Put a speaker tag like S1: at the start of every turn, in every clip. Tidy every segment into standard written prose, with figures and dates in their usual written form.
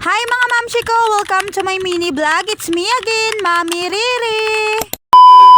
S1: Hi mga mamshi ko! Welcome to my mini vlog. It's me again, Mami Riri.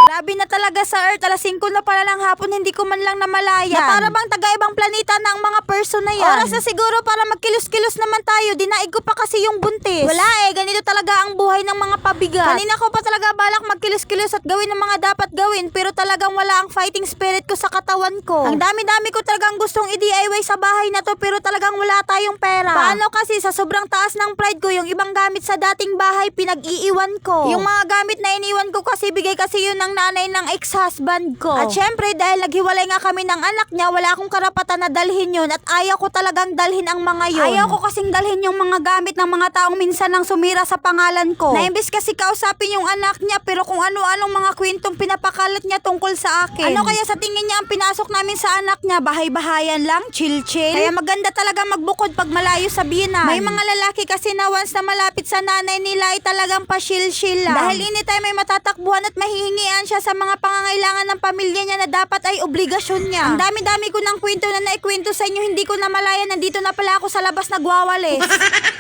S1: Grabe na talaga sa Earth. Alas 5 na pala ng hapon, hindi ko man lang namalayan. Na para bang taga-ibang planeta na ang mga person na yan. Oras na siguro para magkilos-kilos naman tayo. Dinaig ko pa kasi yung buntis. Wala ganito talaga ang buhay ng mga pabigat. Kanina ko pa talaga balak magkilos-kilos at gawin ang mga dapat gawin. Pero talagang wala ang fighting spirit ko sa katawan ko. Ang dami-dami ko talagang gustong i-DIY sa bahay na to, pero talagang wala tayong pera. Paano kasi sa sobrang taas ng pride ko, yung ibang gamit sa dating bahay pinag-iiwan ko. Yung mga gamit na iniwan ko kasi bigay kasi yun ng nanay ng ex-husband ko. At syempre dahil naghiwalay nga kami ng anak niya, wala akong karapatan na dalhin yun at ayaw ko talagang dalhin ang mga yun. Ayaw ko kasing dalhin yung mga gamit ng mga taong minsan nang sumira sa pangalan ko. Na imbis kasi kausapin yung anak niya, pero kung ano-anong mga kwentong pinapakalat niya tungkol sa akin. Ano kaya sa tingin niya ang pinasok namin sa anak niya? Bahay-bahayan lang, chill-chill. Kaya maganda talaga magbukod pag malayo sa biyenan. May mga lalaki kasi na once na malapit sa nanay nila ay talagang pa-chill-chill lang. Dahil anytime may matatakbuhan at mahihingian siya sa mga pangangailangan ng pamilya niya na dapat ay obligasyon niya. Ang dami-dami ko ng kwento na naikwento sa inyo, hindi ko na malaya, nandito na pala ako sa labas nagwawalis.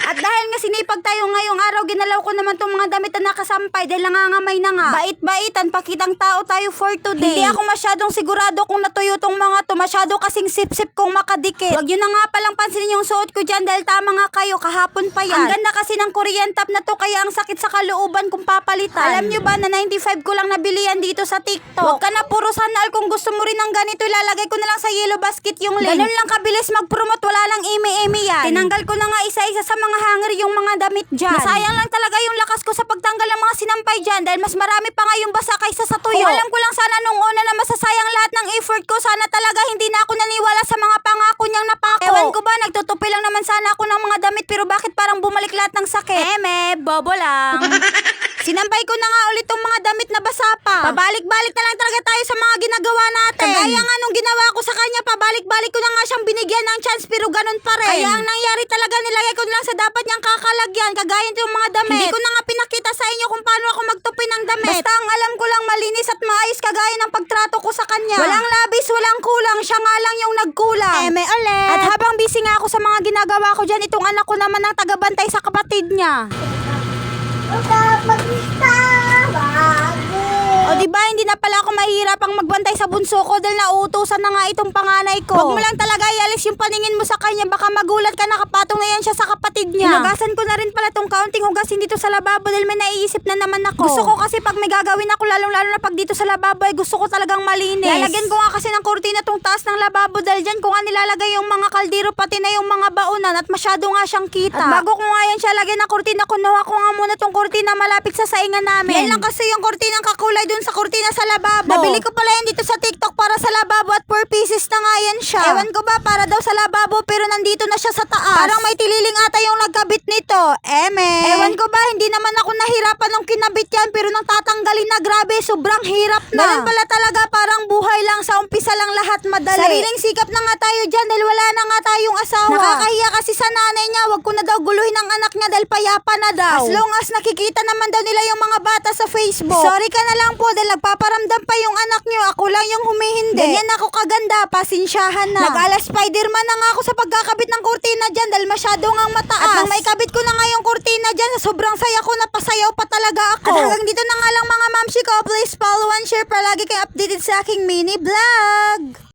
S1: At dahil nga sinipag tayo ngayong araw, ginalaw ko naman tong mga damit na nakasampay dahil nangangamay na nga. Bait-baitan, pakitang tao tayo for today. Hindi ako masyadong sigurado kung natuyo tong mga to, masyado kasing sip-sip kong makadikit. Huwag nyo na nga palang pansinin yung suot ko dyan dahil tama nga kayo, kahapon pa yan. Ang ganda kasi ng Korean top na to, kaya ang sakit sa kalooban kung papalitan. Alam nyo ba na 95 ko lang nabili yan dito sa TikTok. Huwag ka na puro sanal, kung gusto mo rin ng ganito, ilalagay ko na lang sa yellow basket yung link. Ganun lang kabilis mag-promote, wala lang eme-eme yan. Tinanggal ko na nga isa-isa sa mga hanger yung mga damit dyan. Nasayang lang talaga yung lakas ko sa pagtanggal ng mga sinampay dyan dahil mas marami pa nga yung basa kaysa sa tuyo. Kung alam ko lang sana nung una na masasayang lahat ng effort ko, sana talaga hindi na ako naniwala sa mga pangako niyang napako. Ewan ko ba, nagtutupi lang naman sana ako ng mga damit, pero bakit parang bumalik lahat ng sakit? Bobo lang. Sinampay ko na nga ulit tong mga damit na basa pa. Pabalik-balik na lang talaga tayo sa mga ginagawa natin. Kagaya nga nung ginawa ko sa kanya, pabalik-balik ko na nga siyang binigyan ng chance, pero ganun pa rin. Kaya ang nangyari talaga, nilagay ko na lang sa dapat niyang kakalagyan, kagaya nitong mga damit. Hindi ko na nga pinakita sa inyo kung paano ako magtupi ng damit. Basta ang alam ko lang, malinis at maayos kagaya ng pagtrato ko sa kanya. Walang labis, walang kulang, siya nga lang yung nagkulang. Ulit. At habang busy nga ako sa mga ginagawa ko dyan, itong anak ko naman ang tagabantay sa kapatid niya. O diba, hindi na pala ako mahihirapang magbantay sa bunso ko dahil nauutusan na nga itong panganay ko. Huwag mo lang talaga ialis yung paningin mo sa kanya, baka magulat ka, nakapatong na yan siya sa kapatid niya. Hinugasan ko na rin pala tong kaunting hugasin dito sa lababo dahil may naiisip na naman ako. Gusto ko kasi pag may gagawin ako, lalong-lalo na pag dito sa lababo, ay gusto ko talagang malinis. Lalagyan ko nga kasi ng kurtina tong taas ng lababo dahil dyan ko nga nilalagay yung mga kaldero pati na yung mga baunan at masyado nga siyang kita. At bago ko nga yan siya lagyan ng kurtina, kunuha ko nga muna tong kurtina malapit sa saingan namin. Yan lang kasi yung kurtinang kakulay dun sa kurtina sa lababo. Nabili ko pala yan dito sa TikTok para sa lababo at 4 pieces na nga yan siya. Ewan ko ba, para daw sa lababo pero nandito na siya sa taas. Parang may tililing ata yung nagkabit nito. Ewan ko ba, hindi naman ako nahirapan nung kinabit yan, pero nang tatanggalin na, grabe, sobrang hirap na. Ganun pala talaga, parang buhay lang, sa umpisa lang lahat madali. Sariling sikap na nga tayo dyan dahil wala na nga tayong asawa. Nakakahiya kasi sa nanay niya, wag ko na daw guluhin ang anak niya dahil payapa na daw. As long as nakikita naman daw nila yung mga bata sa Facebook. Sorry ka na lang po dahil nagpaparamdam pa yung anak niyo, ako lang yung humihindi. Ganyan ako kaganda, pasensyahan na. Nag-ala Spider-Man na nga ako sa pagkakabit ng kurtina dyan dahil masyado ngang mataas. At nang may kabit ko na nga yung kurtina dyan, sobrang saya ko, napasayaw pa talaga ako. At hanggang dito na nga lang mga mamshi ko, please follow and share para lagi kayo updated sa aking mini vlog.